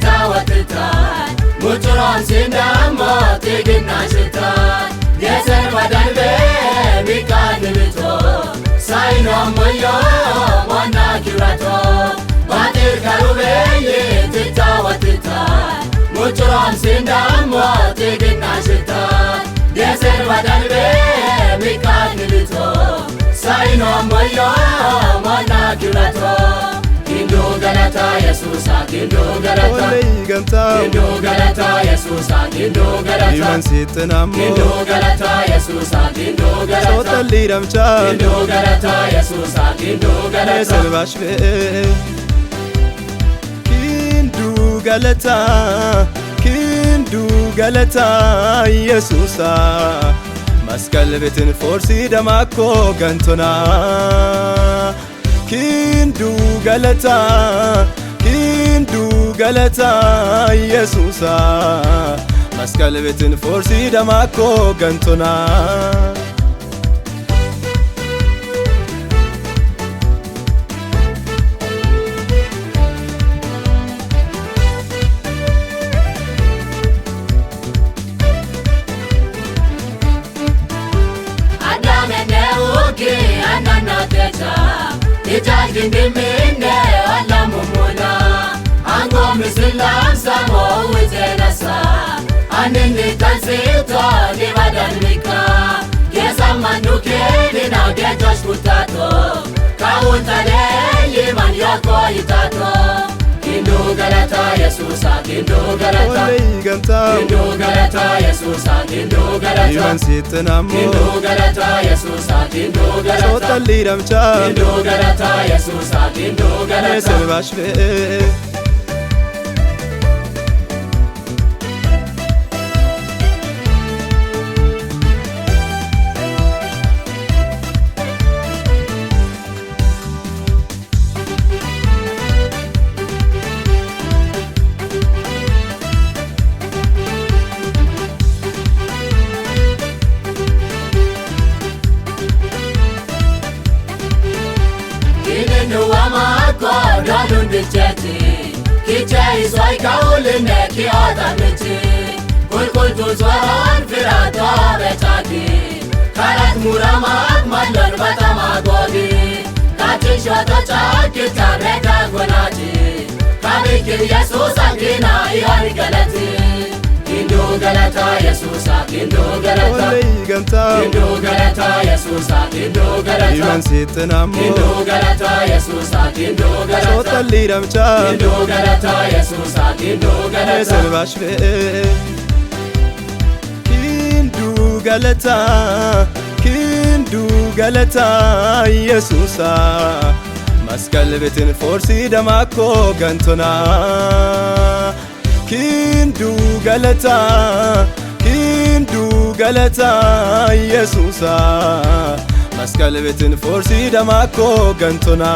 ትታወትታል ሙጭሮን ሲንዳሞት ይግናሽታል የዘርባዳን በሚቃን ብቶ ሳይኖሞዮ ሞና ኪብራቶ ባጢር ካሩበይ ትታወትታል ሙጭሮን ሲንዳሞት ይግናሽታል የዘርባዳን በሚቃን ብቶ ሳይኖሞዮ ሞና ኪብራቶ Kindu galata Yesusa, Kindu galata. Olay ganta. Kindu galata Yesusa, Kindu galata. Iman sitanamo. Kindu galata Yesusa, Kindu galata. Sotalli ramcha. Kindu galata Yesusa, Kindu galata. Nesel bashve. Kindu galata, Kindu galata Yesusa. Maskal betin forsi damako gantona. Kindu galata Yesusa Maskal betin forsi damako gantona Adamene uki ananatecha Ijajin dimine wala mumuna Ango misilam samo utenasa Anini tansito libadan mika Kesa manuke dina gejosh mutato Kauntale yiman yako itato Kindu galata Yesusa, Kindu galata. Olay ganta. Kindu galata Yesusa, Kindu galata. Iman sitanamo. Kindu galata Yesusa, Kindu galata. Sotalli ramcha. Kindu galata Yesusa, Kindu galata. Nesel bashve. Nuamako dalun bicheti Kichai swai kauline kiyotamiti Kulkultu zwaran firato bechaki Karat muramak malon batamagodi Katishoto chakita reka gonati Kabikir Yesus angina iwan galati Kindu galata Yesusa, Kindu galata. Olay ganta. Kindu galata Yesusa, Kindu galata. Iman sitanamo. Kindu galata Yesusa, Kindu galata. Sotalli ramcha. Kindu galata Yesusa, Kindu galata. Nesel bashve. Kindu galata Yesusa Maskal betin forsi damako gantona Kindu galata Yesusa Maskal betin forsi damako gantona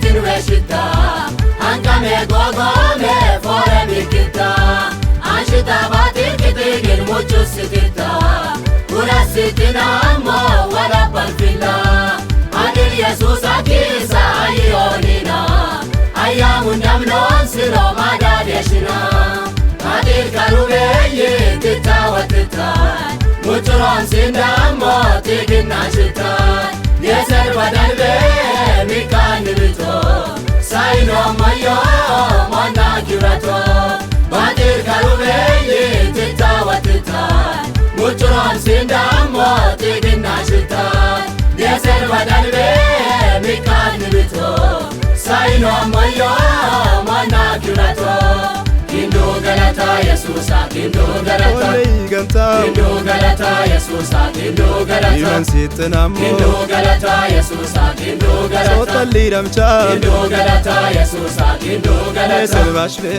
Tinweshita Ankame gogome fore mikita Anshita batir kitigin muchu sitita Ura sitina mo wala palfila Adil Yesus akisa ayonina Ayamun damnon siro madadeshina Adil karubeye titawatitan Muchuron sindamo tiginashitan የዘርባዳን በሚቃን ብቶ ሳይኖሞዮ ሞና ኪብራቶ ባጢር ካሩበይ ትታወትታል ሙጭሮን ሲንዳሞ ትግናሽታል የዘርባዳን በሚቃን ብቶ ሳይኖሞዮ ሞና ኪብራቶ Kindu galata Yesusa, Kindu galata. Olay ganta. Kindu galata Yesusa, Kindu galata. Iman sitanamo. Kindu galata Yesusa, Kindu galata. Sotalli ramcha. Kindu galata Yesusa, Kindu galata. Nesel bashve.